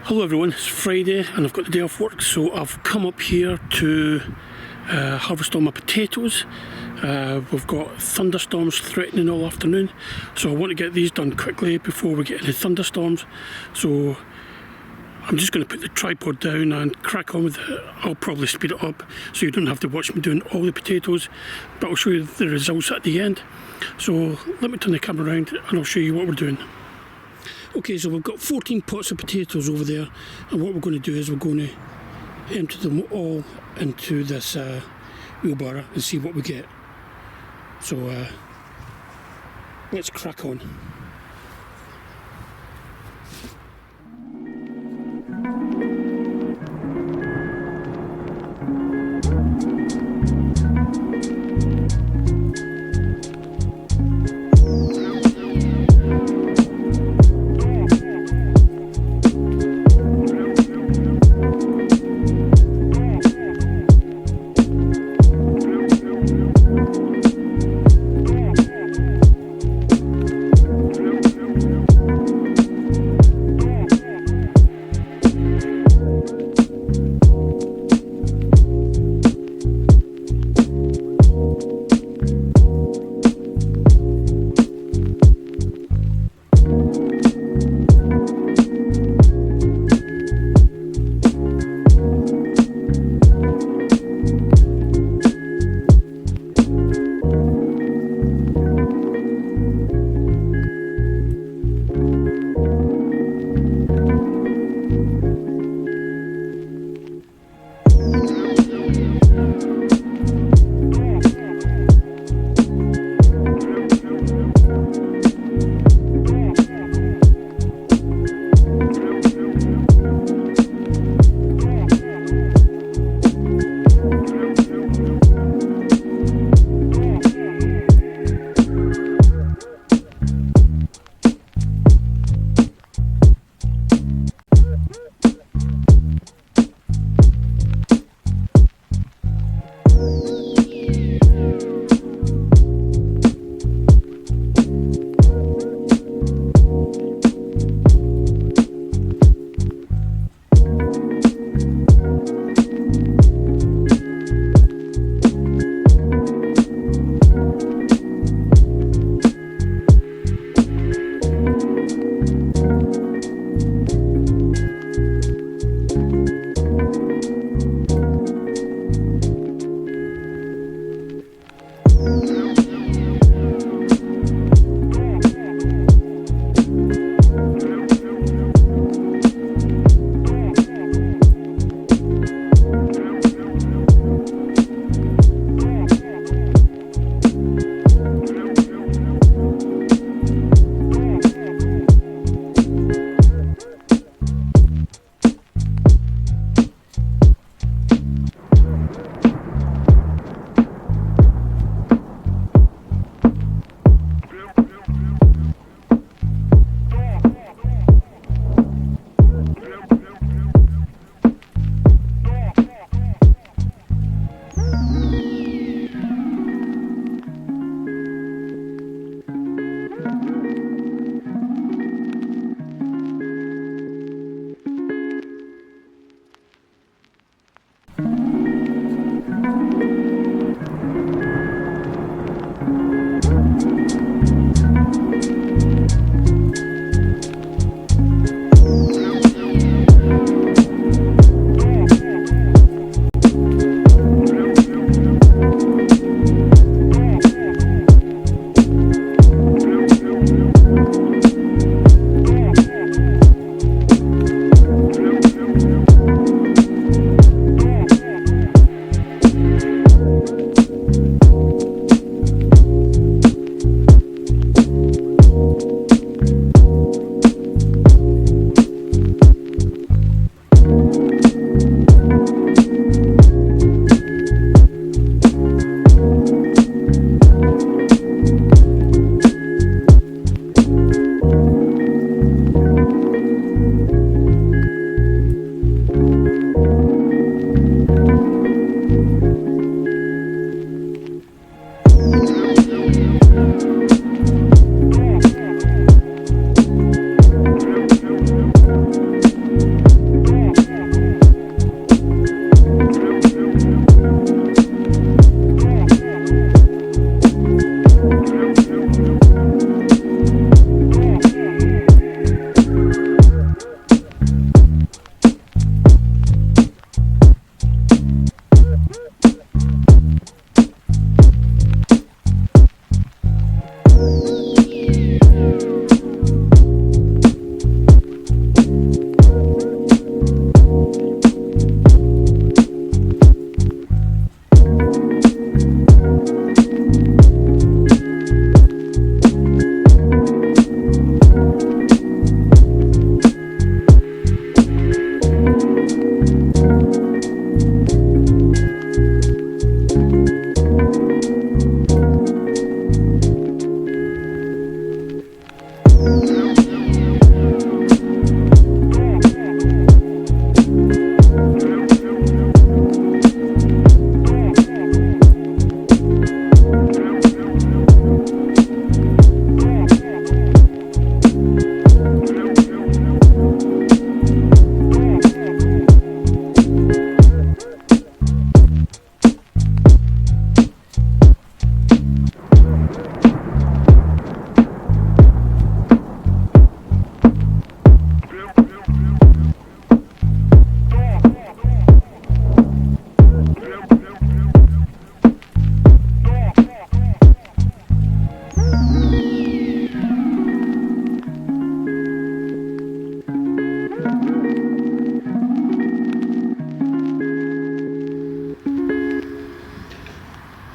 Hello everyone, it's Friday and I've got the day off work, so I've come up here to harvest all my potatoes. We've got thunderstorms threatening all afternoon, so I want to get these done quickly before we get any thunderstorms. So I'm just going to put the tripod down and crack on with it. I'll probably speed it up so you don't have to watch me doing all the potatoes, but I'll show you the results at the end. So let me turn the camera around and I'll show you what we're doing. Okay, so we've got 14 pots of potatoes over there, and what we're going to do is we're going to empty them all into this wheelbarrow and see what we get. So let's crack on.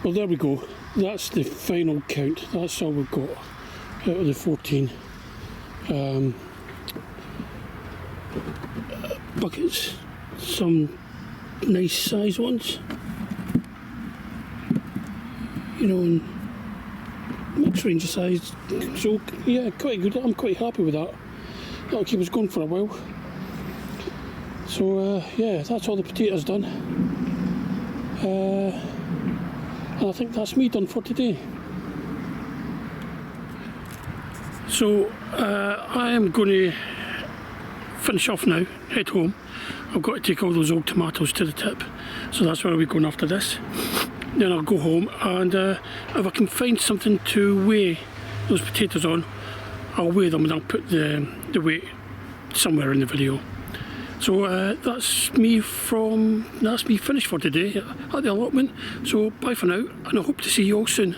Well, there we go. That's the final count. That's all we've got out of the 14 buckets. Some nice size ones, you know, in mixed range of size. So yeah, quite good. I'm quite happy with that. That'll keep us going for a while. So yeah, that's all the potatoes done. And I think that's me done for today. So I am going to finish off now, head home. I've got to take all those old tomatoes to the tip, so that's where I'll be going after this. Then I'll go home, and if I can find something to weigh those potatoes on, I'll weigh them and I'll put the weight somewhere in the video. So that's me finished for today at the allotment. So bye for now, and I hope to see you all soon.